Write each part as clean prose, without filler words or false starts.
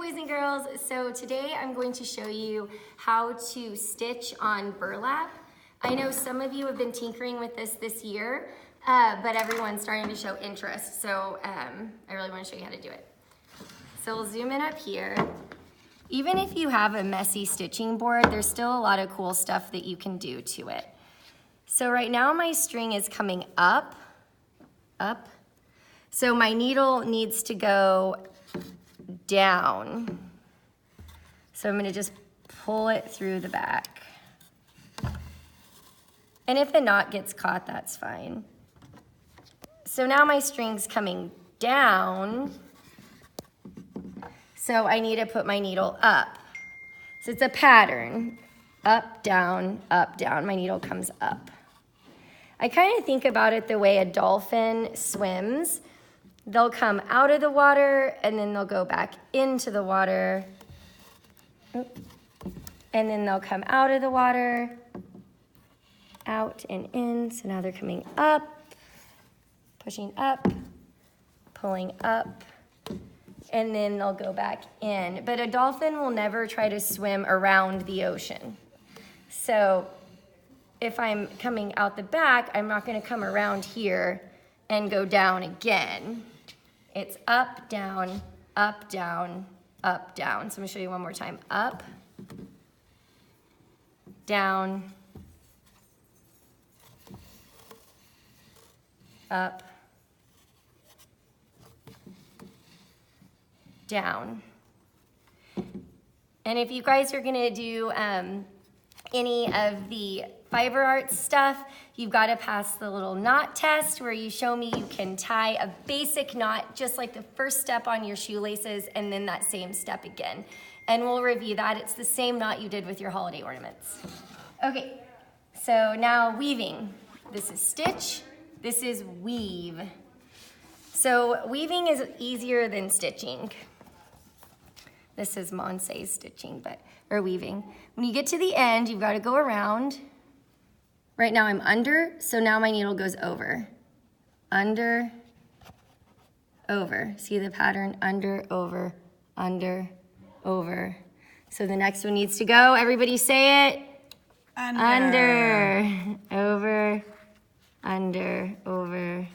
boys and girls. So today I'm going to show you how to stitch on burlap. I know some of you have been tinkering with this year, but everyone's starting to show interest. So I really want to show you how to do it. So we'll zoom in up here. Even if you have a messy stitching board, there's still a lot of cool stuff that you can do to it. So right now my string is coming up. So my needle needs to go down. So I'm gonna just pull it through the back. And if the knot gets caught, that's fine. So now my string's coming down. So I need to put my needle up. So it's a pattern, up, down, my needle comes up. I kind of think about it the way a dolphin swims. They'll come out of the water and then they'll go back into the water. And then they'll come out of the water, out and in. So now they're coming up, pushing up, pulling up, and then they'll go back in. But a dolphin will never try to swim around the ocean. So if I'm coming out the back, I'm not gonna come around here and go down again. It's up, down, up, down, up, down. So I'm gonna show you one more time. Up, down, up, down. And if you guys are gonna do any of the fiber arts stuff, you've got to pass the little knot test where you show me you can tie a basic knot just like the first step on your shoelaces and then that same step again. And we'll review that. It's the same knot you did with your holiday ornaments. Okay, so now weaving. This is stitch, this is weave. So weaving is easier than stitching. This is Monse stitching, or weaving. When you get to the end, you've got to go around. Right now I'm under, so now my needle goes over. Under, over. See the pattern? Under, over, under, over. So the next one needs to go. Everybody say it. Under, over, under, over,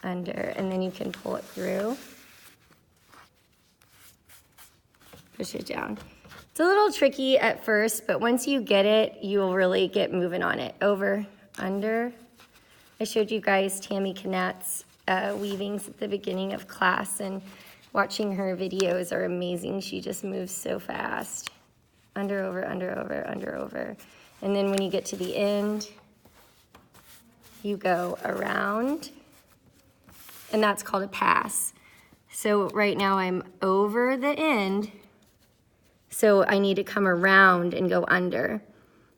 under. And then you can pull it through. Push it down. It's a little tricky at first, but once you get it, you'll really get moving on it. Over, under. I showed you guys Tammy Knat's weavings at the beginning of class, and watching her videos are amazing. She just moves so fast. Under, over, under, over, under, over. And then when you get to the end, you go around, and that's called a pass. So right now I'm over the end, so I need to come around and go under.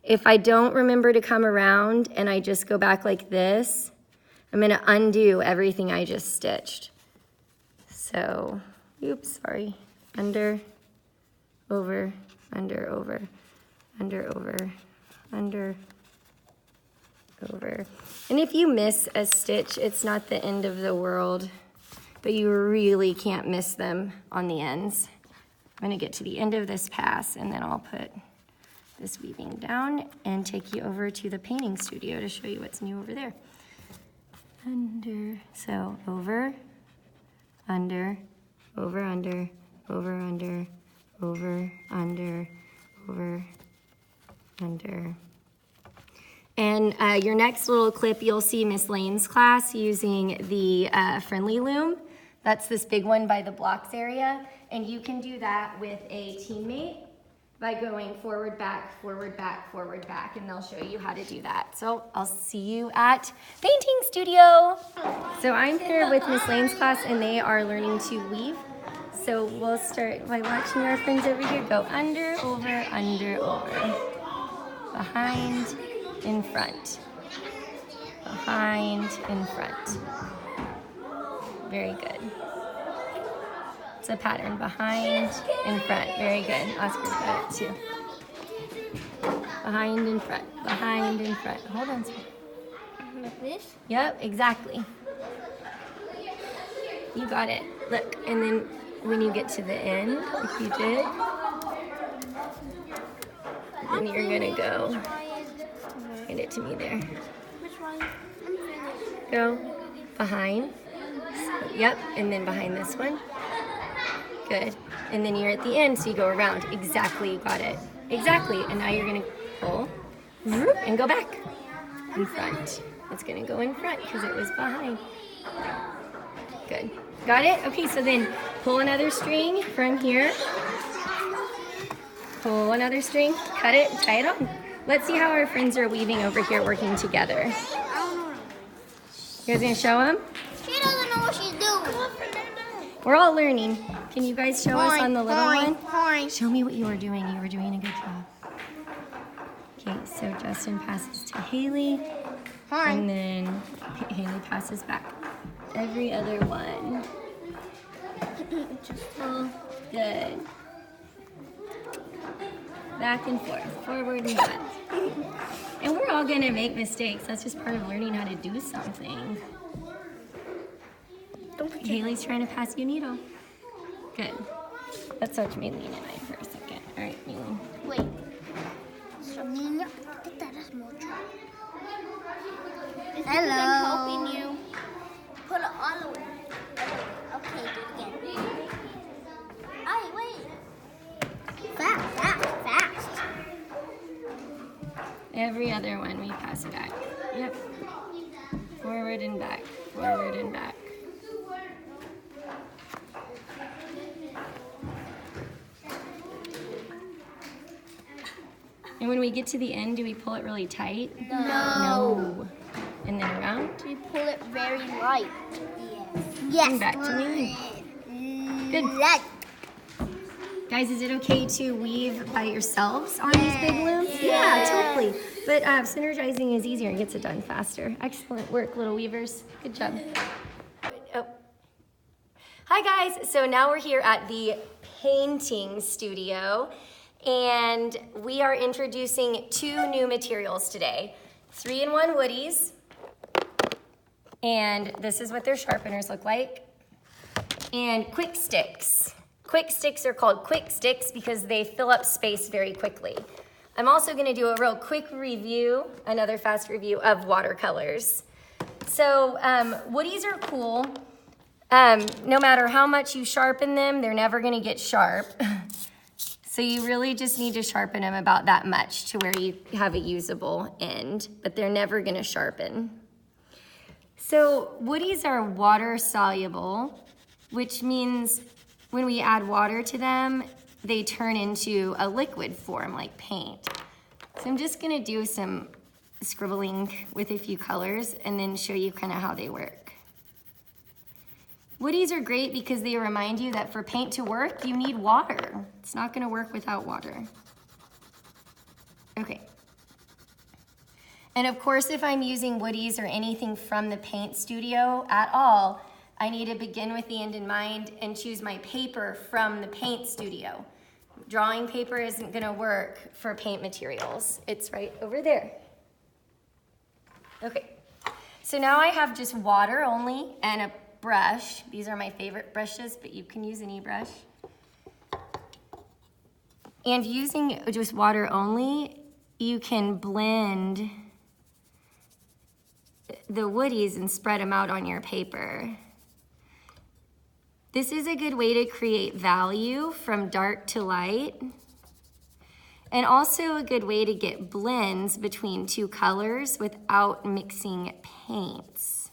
If I don't remember to come around and I just go back like this, I'm gonna undo everything I just stitched. So, oops, sorry. Under, over, under, over, under, over, under, over. And if you miss a stitch, it's not the end of the world, but you really can't miss them on the ends. I'm gonna get to the end of this pass and then I'll put this weaving down and take you over to the painting studio to show you what's new over there. Under, so over, under, over, under, over, under, over, under, over, under. And your next little clip, you'll see Miss Lane's class using the Friendly Loom. That's this big one by the blocks area. And you can do that with a teammate by going forward, back, forward, back, forward, back, and they'll show you how to do that. So I'll see you at painting studio. So I'm here with Miss Lane's class and they are learning to weave. So we'll start by watching our friends over here go under, over, behind, in front, behind, in front. Very good. It's a pattern, behind, in front. Very good. Oscar's got it too. Behind, in front, behind, in front. Hold on. Like this? Yep, exactly. You got it. Look, and then when you get to the end, like you did, then you're gonna go. Hand it to me there. Which one? I'm finished. Go behind. Yep, and then behind this one. Good. And then you're at the end, so you go around. Exactly, you got it. Exactly. And now you're gonna pull and go back in front. It's gonna go in front because it was behind. Good. Got it? Okay, so then pull another string from here. Pull another string, cut it, tie it on. Let's see how our friends are weaving over here working together. I don't know. You guys gonna show them? She doesn't know what she's doing. We're all learning. Can you guys show us on the little one? Horn. Show me what you were doing. You were doing a good job. Okay, so Justin passes to Haley, and then Haley passes back. Every other one. Good. Back and forth, forward and back. And we're all gonna make mistakes. That's just part of learning how to do something. Haley's trying to pass you a needle. Good. Let's touch Maylene and I for a second. All right, Maylene. Wait. So, niña, ¿qué te harás mucho? Hello. I'm helping you. Put it all the way. Okay, do it again. Ay, wait. Fast. Every other one, we pass it back. Yep. Forward and back, forward and back. And when we get to the end, do we pull it really tight? No. And then around? We pull it very light. Yes. And back to me. Good. Light. Guys, is it okay to weave by yourselves on these big looms? Yeah, totally. But synergizing is easier and gets it done faster. Excellent work, little weavers. Good job. Oh. Hi, guys. So now we're here at the painting studio, and we are introducing 2 new materials today. 3-in-1 woodies, and this is what their sharpeners look like, and quick sticks. Quick sticks are called quick sticks because they fill up space very quickly. I'm also gonna do a real quick review, another fast review of watercolors. So woodies are cool. No matter how much you sharpen them, they're never gonna get sharp. So you really just need to sharpen them about that much to where you have a usable end, but they're never gonna sharpen. So woodies are water soluble, which means when we add water to them, they turn into a liquid form like paint. So I'm just gonna do some scribbling with a few colors and then show you kind of how they work. Woodies are great because they remind you that for paint to work, you need water. It's not gonna work without water. Okay. And of course, if I'm using woodies or anything from the paint studio at all, I need to begin with the end in mind and choose my paper from the paint studio. Drawing paper isn't gonna work for paint materials. It's right over there. Okay, so now I have just water only and a brush. These are my favorite brushes, but you can use any brush. And using just water only, you can blend the woodies and spread them out on your paper. This is a good way to create value from dark to light, and also a good way to get blends between 2 colors without mixing paints.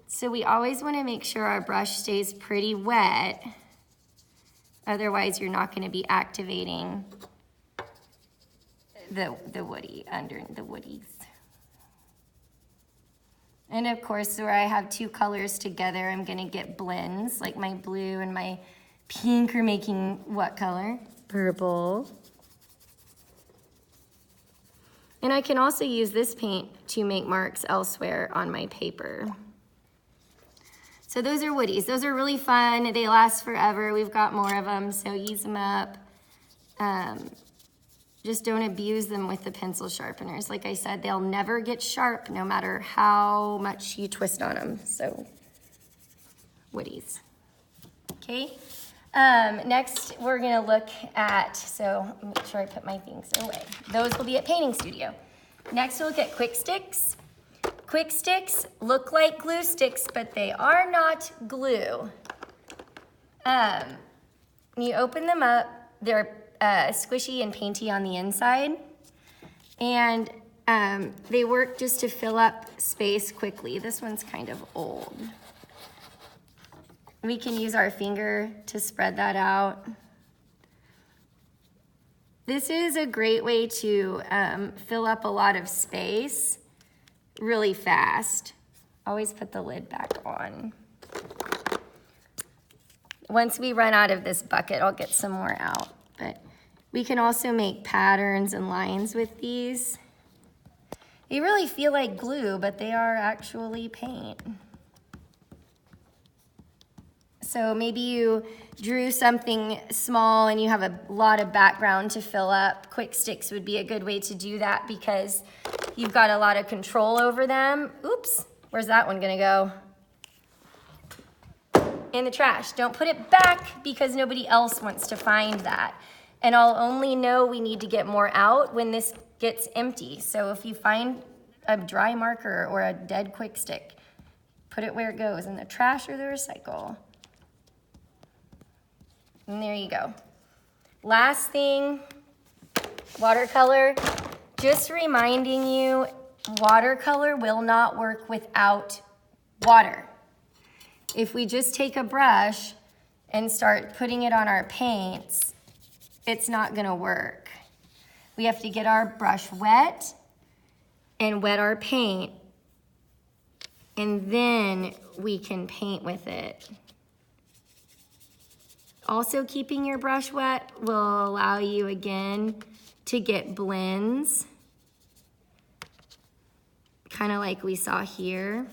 So we always want to make sure our brush stays pretty wet, otherwise you're not going to be activating the woody under the woodies. And of course, where I have 2 colors together, I'm gonna get blends, like my blue and my pink are making what color? Purple. And I can also use this paint to make marks elsewhere on my paper. So those are woodies. Those are really fun. They last forever. We've got more of them, so use them up. Just don't abuse them with the pencil sharpeners. Like I said, they'll never get sharp no matter how much you twist on them. So, woodies. Okay. Next, we're gonna look at, so make sure I put my things away. Those will be at Painting Studio. Next, we'll look at Quick Sticks. Quick Sticks look like glue sticks, but they are not glue. You open them up, they're squishy and painty on the inside, and they work just to fill up space quickly. This one's kind of old. We can use our finger to spread that out. This is a great way to fill up a lot of space really fast. Always put the lid back on. Once we run out of this bucket, I'll get some more out. But we can also make patterns and lines with these. They really feel like glue, but they are actually paint. So maybe you drew something small and you have a lot of background to fill up. Quick Sticks would be a good way to do that because you've got a lot of control over them. Oops, where's that one gonna go? In the trash. Don't put it back because nobody else wants to find that. And I'll only know we need to get more out when this gets empty. So if you find a dry marker or a dead Quick Stick, put it where it goes, in the trash or the recycle. And there you go. Last thing, watercolor. Just reminding you, watercolor will not work without water. If we just take a brush and start putting it on our paints, it's not gonna work. We have to get our brush wet and wet our paint, and then we can paint with it. Also, keeping your brush wet will allow you, again, to get blends, kind of like we saw here.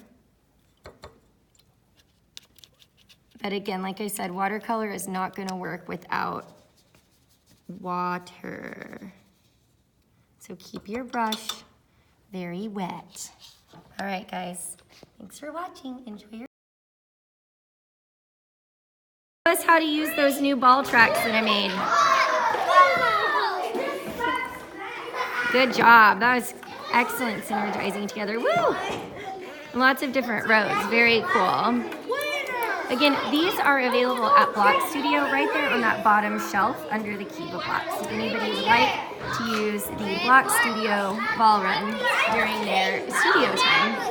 But again, like I said, watercolor is not gonna work without water. So keep your brush very wet. All right, guys, thanks for watching. Enjoy your Show us how to use those new ball tracks that I made. Good job. That was excellent synergizing together. Woo! Lots of different rows. Very cool. Again, these are available at Block Studio right there on that bottom shelf under the Kiva blocks. If anybody would like to use the Block Studio ball run during their studio time.